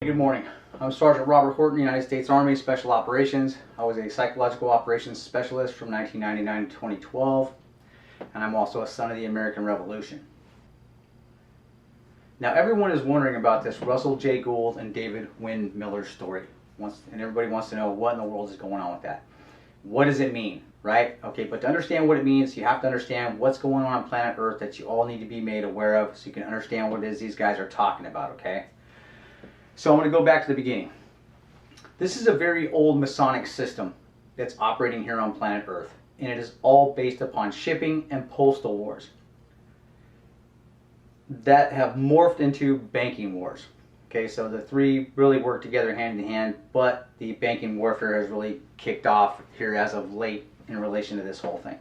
Good morning. I'm Sergeant Robert Horton, United States Army Special Operations. I was a psychological operations specialist from 1999 to 2012, and I'm also a son of the American Revolution. Now, everyone is wondering about this Russell J. Gould and David-Wynn Miller story, and everybody wants to know what in the world is going on with that. What does it mean, right? Okay, but to understand what it means, you have to understand what's going on planet Earth that you all need to be made aware of so you can understand what it is these guys are talking about, okay? So I'm going to go back to the beginning. This is a very old Masonic system that's operating here on planet Earth, and it is all based upon shipping and postal wars that have morphed into banking wars. Okay, so the three really work together hand in hand, but the banking warfare has really kicked off here as of late in relation to this whole thing.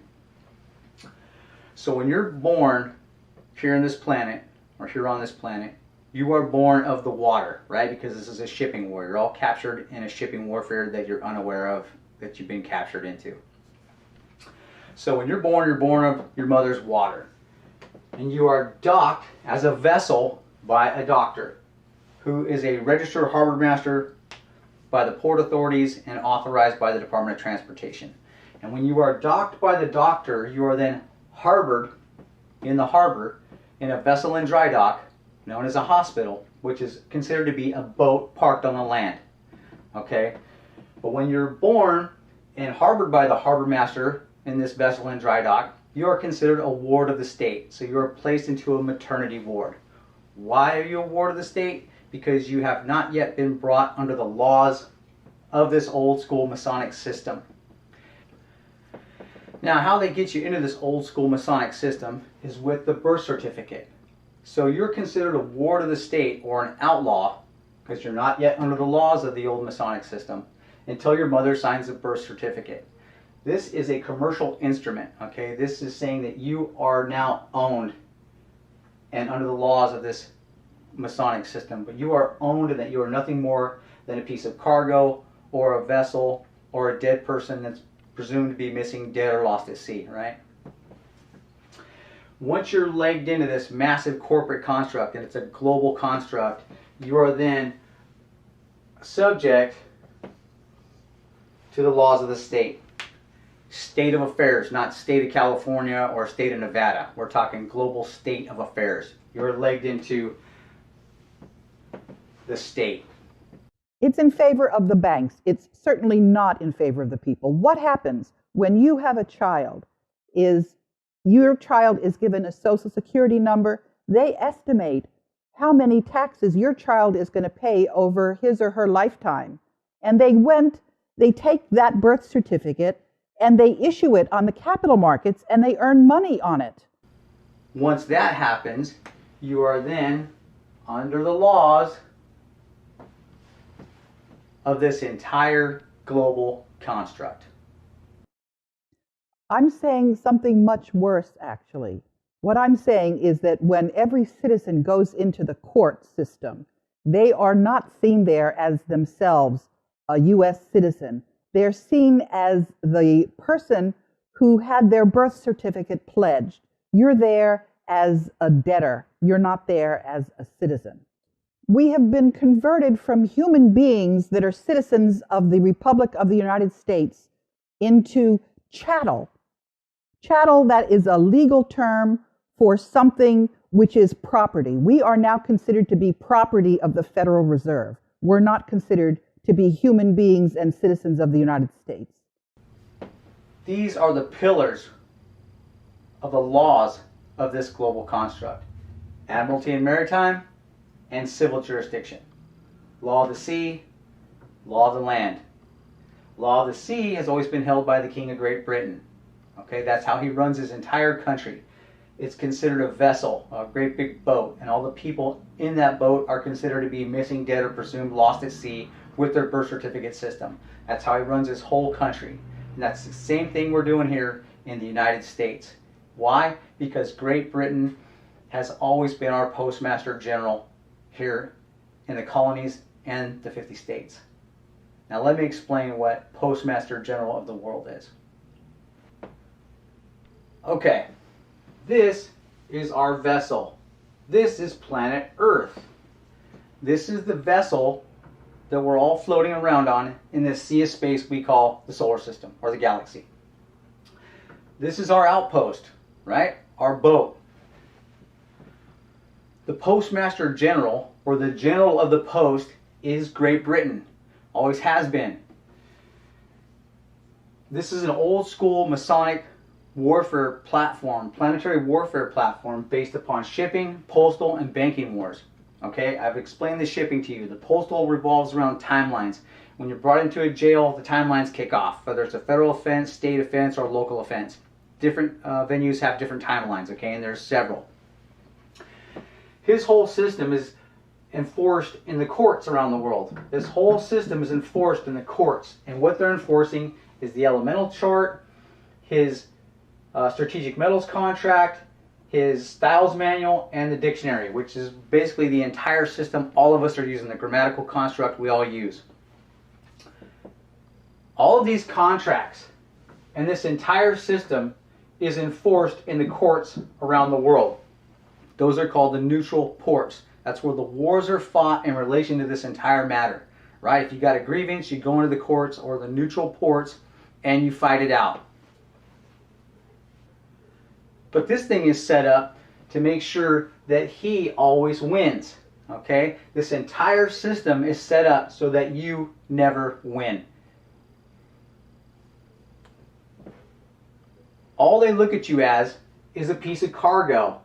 So when you're born here on this planet, or here on this planet, you are born of the water, right? Because this is a shipping war. You're all captured in a shipping warfare that you're unaware of, that you've been captured into. So when you're born of your mother's water. And you are docked as a vessel by a doctor who is a registered harbor master by the port authorities and authorized by the Department of Transportation. And when you are docked by the doctor, you are then harbored in the harbor in a vessel in dry dock known as a hospital, which is considered to be a boat parked on the land. Okay? But when you're born and harbored by the harbor master in this vessel in dry dock, you are considered a ward of the state. So you are placed into a maternity ward. Why are you a ward of the state? Because you have not yet been brought under the laws of this old school Masonic system. Now, how they get you into this old school Masonic system is with the birth certificate. So you're considered a ward of the state or an outlaw because you're not yet under the laws of the old Masonic system until your mother signs a birth certificate. This is a commercial instrument, okay? This is saying that you are now owned and under the laws of this Masonic system, but you are owned and that you are nothing more than a piece of cargo or a vessel or a dead person that's presumed to be missing, dead, or lost at sea, right? Once you're legged into this massive corporate construct, and it's a global construct, you are then subject to the laws of the state. State of affairs, not state of California or state of Nevada. We're talking global state of affairs. You're legged into the state. It's in favor of the banks. It's certainly not in favor of the people. What happens when you have a child is your child is given a Social Security number. They estimate how many taxes your child is going to pay over his or her lifetime. And they take that birth certificate and they issue it on the capital markets and they earn money on it. Once that happens, you are then under the laws of this entire global construct. I'm saying something much worse, actually. What I'm saying is that when every citizen goes into the court system, they are not seen there as themselves a U.S. citizen. They're seen as the person who had their birth certificate pledged. You're there as a debtor. You're not there as a citizen. We have been converted from human beings that are citizens of the Republic of the United States into chattel. Chattel, that is a legal term for something which is property. We are now considered to be property of the Federal Reserve. We're not considered to be human beings and citizens of the United States. These are the pillars of the laws of this global construct. Admiralty and maritime, and civil jurisdiction. Law of the sea, law of the land. Law of the sea has always been held by the King of Great Britain. Okay, that's how he runs his entire country. It's considered a vessel, a great big boat, and all the people in that boat are considered to be missing, dead, or presumed lost at sea with their birth certificate system. That's how he runs his whole country. And that's the same thing we're doing here in the United States. Why? Because Great Britain has always been our postmaster general here in the colonies and the 50 states. Now let me explain what postmaster general of the world is. Okay, this is our vessel. This is planet Earth. This is the vessel that we're all floating around on in this sea of space we call the solar system or the galaxy. This is our outpost, right? Our boat. The Postmaster General, or the General of the Post, is Great Britain. Always has been. This is an old school Masonic warfare platform, planetary warfare platform based upon shipping, postal, and banking wars. Okay, I've explained the shipping to you. The postal revolves around timelines. When you're brought into a jail, the timelines kick off, whether it's a federal offense, state offense, or local offense. Different venues have different timelines, okay, and there's several. His whole system is enforced in the courts around the world. This whole system is enforced in the courts, and what they're enforcing is the elemental chart, his strategic metals contract, his styles manual, and the dictionary, which is basically the entire system all of us are using, the grammatical construct we all use. All of these contracts and this entire system is enforced in the courts around the world. Those are called the neutral ports. That's where the wars are fought in relation to this entire matter, right? If you got a grievance, you go into the courts or the neutral ports and you fight it out. But this thing is set up to make sure that he always wins, okay? This entire system is set up so that you never win. All they look at you as is a piece of cargo,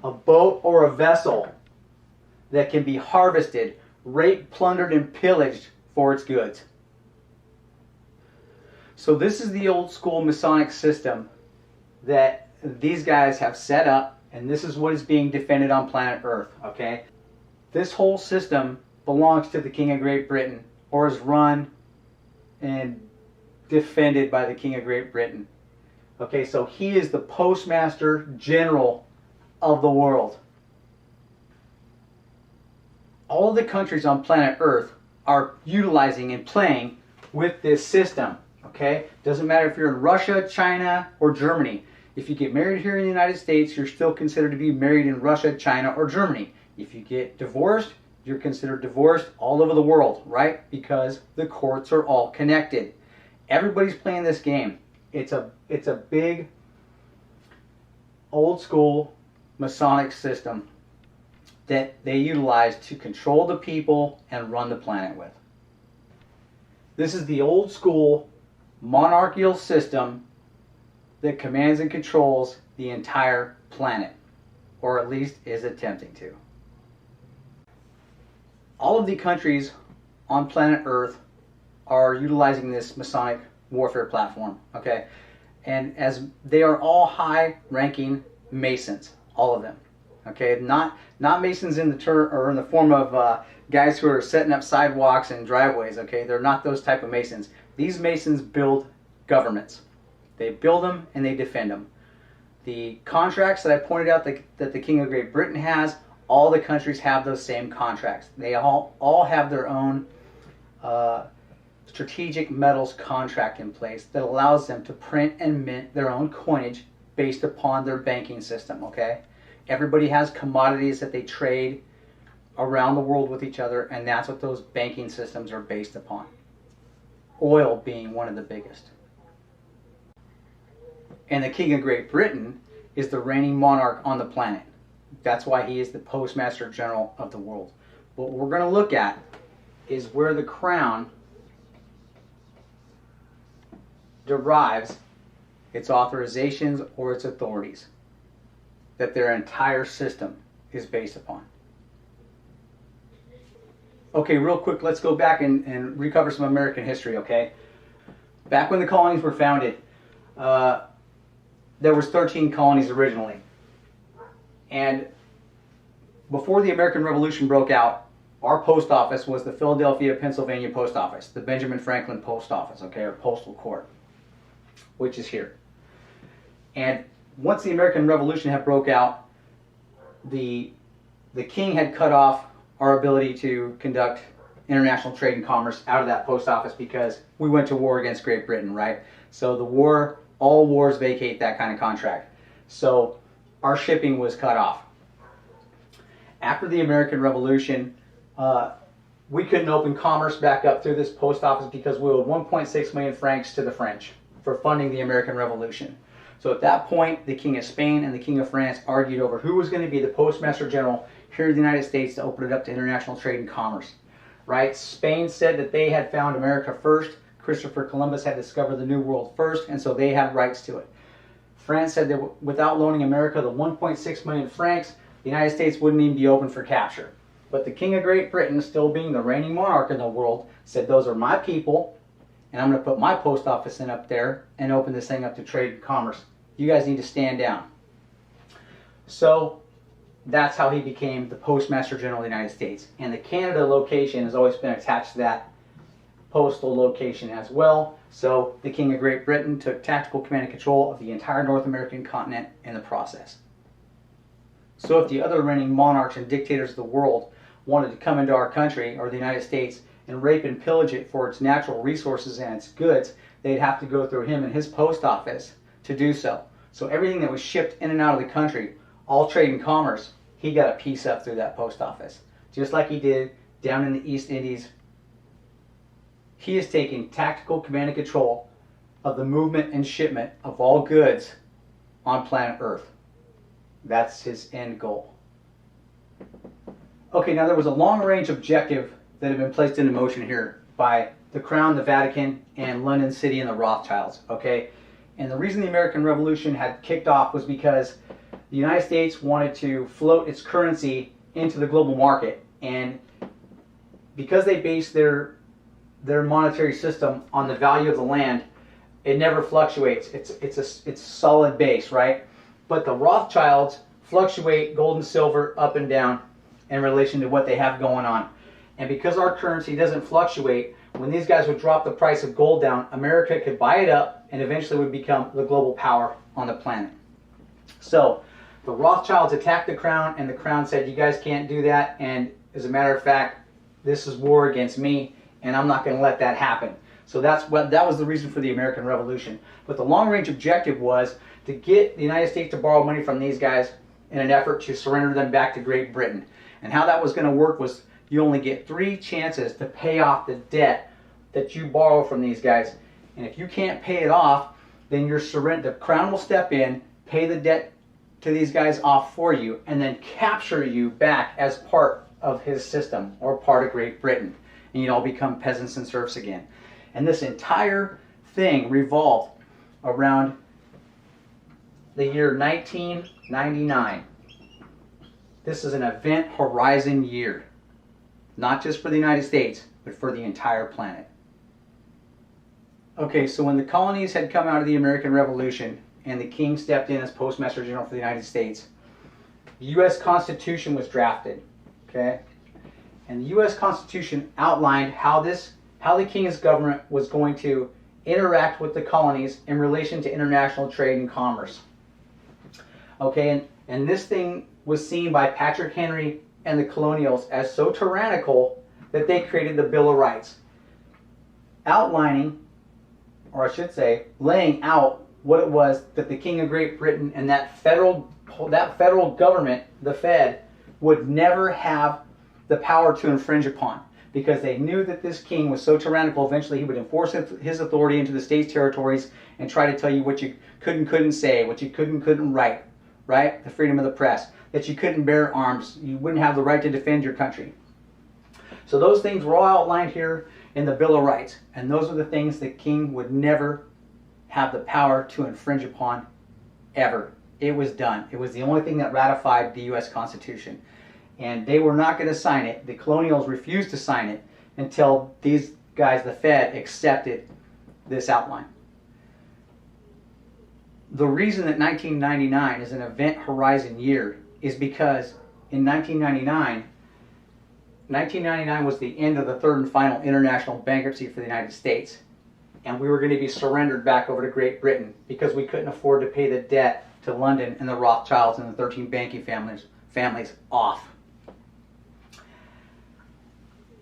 a boat or a vessel that can be harvested, raped, plundered, and pillaged for its goods. So this is the old school Masonic system that these guys have set up, and this is what is being defended on planet Earth, okay? This whole system belongs to the King of Great Britain, or is run and defended by the King of Great Britain. Okay, so he is the Postmaster General of the world. All of the countries on planet Earth are utilizing and playing with this system. Okay, doesn't matter if you're in Russia, China, or Germany. If you get married here in the United States, you're still considered to be married in Russia, China, or Germany. If you get divorced, you're considered divorced all over the world, right? Because the courts are all connected. Everybody's playing this game. It's a big, old school Masonic system that they utilize to control the people and run the planet with. This is the old school monarchical system that commands and controls the entire planet, or at least is attempting to. All of the countries on planet Earth are utilizing this Masonic warfare platform, okay? And as they are all high-ranking Masons, all of them, okay? Not Masons in the form of guys who are setting up sidewalks and driveways, okay? They're not those type of Masons. These Masons build governments. They build them and they defend them. The contracts that I pointed out that the King of Great Britain has, all the countries have those same contracts. They all have their own strategic metals contract in place that allows them to print and mint their own coinage based upon their banking system, okay? Everybody has commodities that they trade around the world with each other, and that's what those banking systems are based upon. Oil being one of the biggest. And the King of Great Britain is the reigning monarch on the planet. That's why he is the Postmaster General of the world. What we're going to look at is where the crown derives its authorizations or its authorities that their entire system is based upon. Okay, real quick, let's go back and recover some American history, okay? Back when the colonies were founded, there was 13 colonies originally. And before the American Revolution broke out, our post office was the Philadelphia, Pennsylvania post office, the Benjamin Franklin post office, okay, or postal court, which is here. And once the American Revolution had broke out, the king had cut off our ability to conduct international trade and commerce out of that post office because we went to war against Great Britain, right? So the war, all wars vacate that kind of contract. So our shipping was cut off. After the American Revolution, we couldn't open commerce back up through this post office because we owed 1.6 million francs to the French for funding the American Revolution. So at that point, the King of Spain and the King of France argued over who was going to be the Postmaster General here in the United States to open it up to international trade and commerce. Right? Spain said that they had found America first. Christopher Columbus had discovered the New World first, and so they had rights to it. France said that without loaning America the 1.6 million francs, the United States wouldn't even be open for capture. But the King of Great Britain, still being the reigning monarch in the world, said those are my people, and I'm going to put my post office in up there and open this thing up to trade and commerce. You guys need to stand down. So that's how he became the Postmaster General of the United States. And the Canada location has always been attached to that postal location as well. So the King of Great Britain took tactical command and control of the entire North American continent in the process. So if the other reigning monarchs and dictators of the world wanted to come into our country, or the United States, and rape and pillage it for its natural resources and its goods, they'd have to go through him and his post office to do so. So everything that was shipped in and out of the country, all trade and commerce, he got a piece up through that post office. Just like he did down in the East Indies. He is taking tactical command and control of the movement and shipment of all goods on planet Earth. That's his end goal. Okay, now there was a long-range objective that had been placed into motion here by the Crown, the Vatican, and London City and the Rothschilds. Okay, and the reason the American Revolution had kicked off was because the United States wanted to float its currency into the global market, and because they based their monetary system on the value of the land, it never fluctuates. It's solid base, right? But the Rothschilds fluctuate gold and silver up and down in relation to what they have going on. And because our currency doesn't fluctuate, when these guys would drop the price of gold down, America could buy it up and eventually would become the global power on the planet. So the Rothschilds attacked the Crown, and the Crown said, you guys can't do that, and as a matter of fact, this is war against me, and I'm not going to let that happen. So that was the reason for the American Revolution. But the long-range objective was to get the United States to borrow money from these guys in an effort to surrender them back to Great Britain. And how that was going to work was you only get 3 chances to pay off the debt that you borrow from these guys. And if you can't pay it off, then the Crown will step in, pay the debt to these guys off for you, and then capture you back as part of his system or part of Great Britain. And you'd all become peasants and serfs again. And this entire thing revolved around the year 1999. This is an event horizon year, not just for the United States, but for the entire planet. Okay, so when the colonies had come out of the American Revolution and the king stepped in as Postmaster General for the United States, the U.S. Constitution was drafted, okay? And the U.S. Constitution outlined how the king's government was going to interact with the colonies in relation to international trade and commerce. Okay, and this thing was seen by Patrick Henry and the colonials as so tyrannical that they created the Bill of Rights, outlining, or I should say, laying out what it was that the King of Great Britain and that federal government, the Fed, would never have the power to infringe upon, because they knew that this king was so tyrannical, eventually he would enforce his authority into the states' territories and try to tell you what you could and couldn't say, what you could and couldn't write, right? The freedom of the press, that you couldn't bear arms, you wouldn't have the right to defend your country. So those things were all outlined here in the Bill of Rights, and those are the things the king would never have the power to infringe upon, ever. It was done. It was the only thing that ratified the U.S. Constitution. And they were not going to sign it. The colonials refused to sign it until these guys, the Fed, accepted this outline. The reason that 1999 is an event horizon year is because in 1999 was the end of the third and final international bankruptcy for the United States. And we were going to be surrendered back over to Great Britain because we couldn't afford to pay the debt to London and the Rothschilds and the 13 banking families off.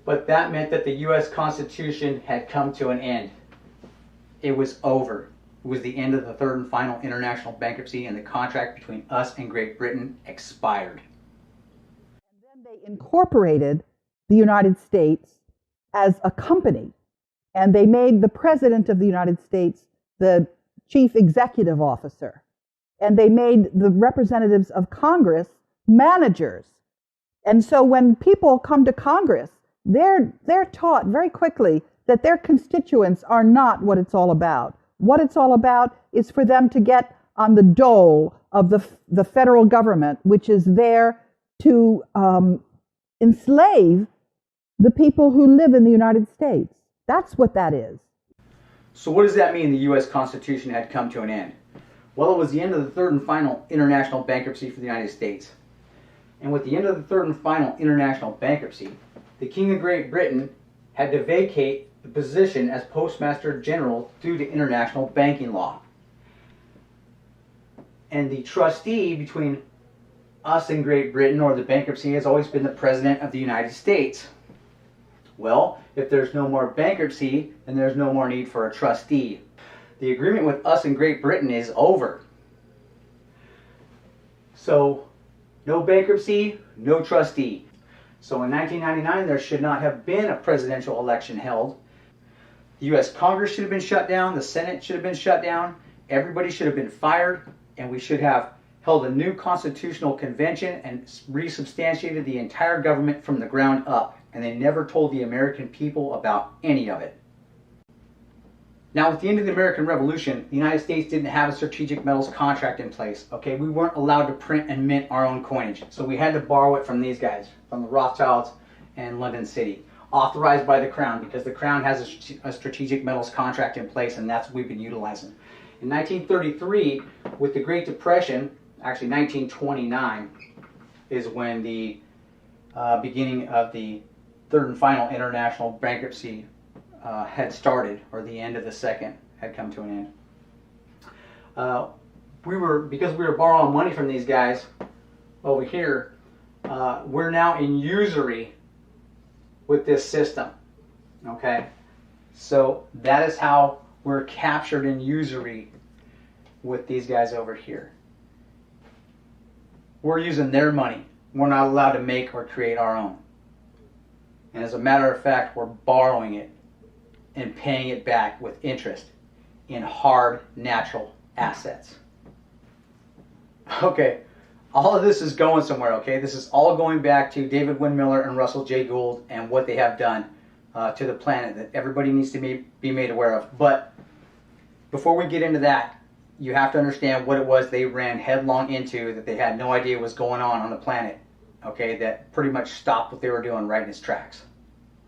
But that meant that the U.S. Constitution had come to an end. It was over. It was the end of the third and final international bankruptcy, and the contract between us and Great Britain expired. And then they incorporated the United States as a company. And they made the President of the United States the Chief Executive Officer. And they made the representatives of Congress managers. And so when people come to Congress, they're taught very quickly that their constituents are not what it's all about. What it's all about is for them to get on the dole of the federal government, which is there to enslave the people who live in the United States. That's what that is. So what does that mean the U.S. Constitution had come to an end? Well, it was the end of the third and final international bankruptcy for the United States. And with the end of the third and final international bankruptcy, the King of Great Britain had to vacate the position as Postmaster General due to international banking law. And the trustee between us and Great Britain, or the bankruptcy, has always been the President of the United States. Well, if there's no more bankruptcy, then there's no more need for a trustee. The agreement with us and Great Britain is over. So, no bankruptcy, no trustee. So in 1999, there should not have been a presidential election held. The U.S. Congress should have been shut down, the Senate should have been shut down, everybody should have been fired, and we should have held a new constitutional convention and resubstantiated the entire government from the ground up. And they never told the American people about any of it. Now, with the end of the American Revolution, the United States didn't have a strategic metals contract in place. Okay, we weren't allowed to print and mint our own coinage, so we had to borrow it from these guys, from the Rothschilds and London City, authorized by the Crown, because the Crown has a strategic metals contract in place, and that's what we've been utilizing. In 1933, with the Great Depression, actually 1929, is when the beginning of the third and final international bankruptcy had started, or the end of the second had come to an end. Because we were borrowing money from these guys over here, we're now in usury with this system. Okay, so that is how we're captured in usury with these guys over here. We're using their money. We're not allowed to make or create our own. And as a matter of fact, we're borrowing it and paying it back with interest in hard, natural assets. Okay, all of this is going somewhere, okay? This is all going back to David-Wynn and Russell J. Gould and what they have done to the planet that everybody needs to be made aware of. But before we get into that, you have to understand what it was they ran headlong into that they had no idea was going on the planet. Okay, that pretty much stopped what they were doing right in its tracks,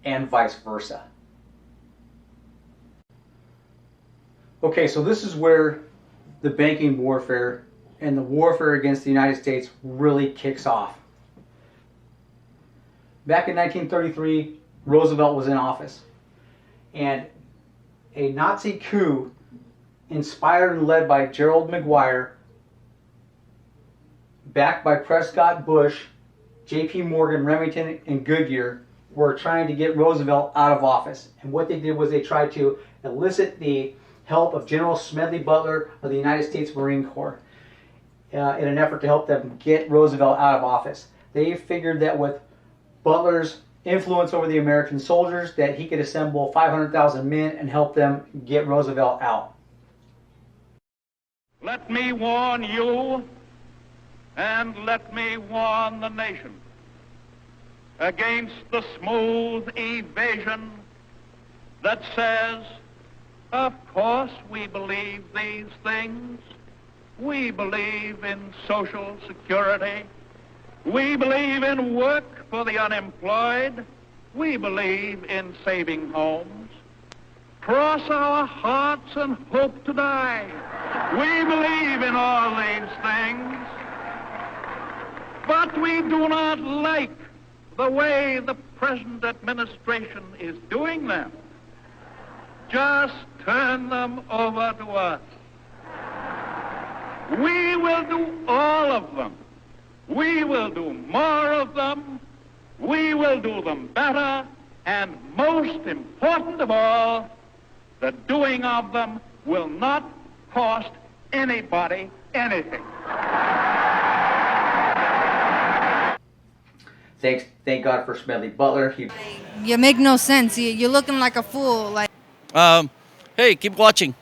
and vice versa. Okay, so this is where the banking warfare and the warfare against the United States really kicks off. Back in 1933, Roosevelt was in office, and a Nazi coup inspired and led by Gerald McGuire, backed by Prescott Bush, J.P. Morgan, Remington, and Goodyear, were trying to get Roosevelt out of office. And what they did was they tried to elicit the help of General Smedley Butler of the United States Marine Corps in an effort to help them get Roosevelt out of office. They figured that with Butler's influence over the American soldiers, that he could assemble 500,000 men and help them get Roosevelt out. Let me warn you, and let me warn the nation against the smooth evasion that says, of course we believe these things. We believe in social security. We believe in work for the unemployed. We believe in saving homes. Cross our hearts and hope to die. We believe in all these things. But we do not like the way the present administration is doing them. Just turn them over to us. We will do all of them. We will do more of them. We will do them better. And most important of all, the doing of them will not cost anybody anything. Thank God for Smedley Butler. You make no sense. You're looking like a fool. Like. Hey, keep watching.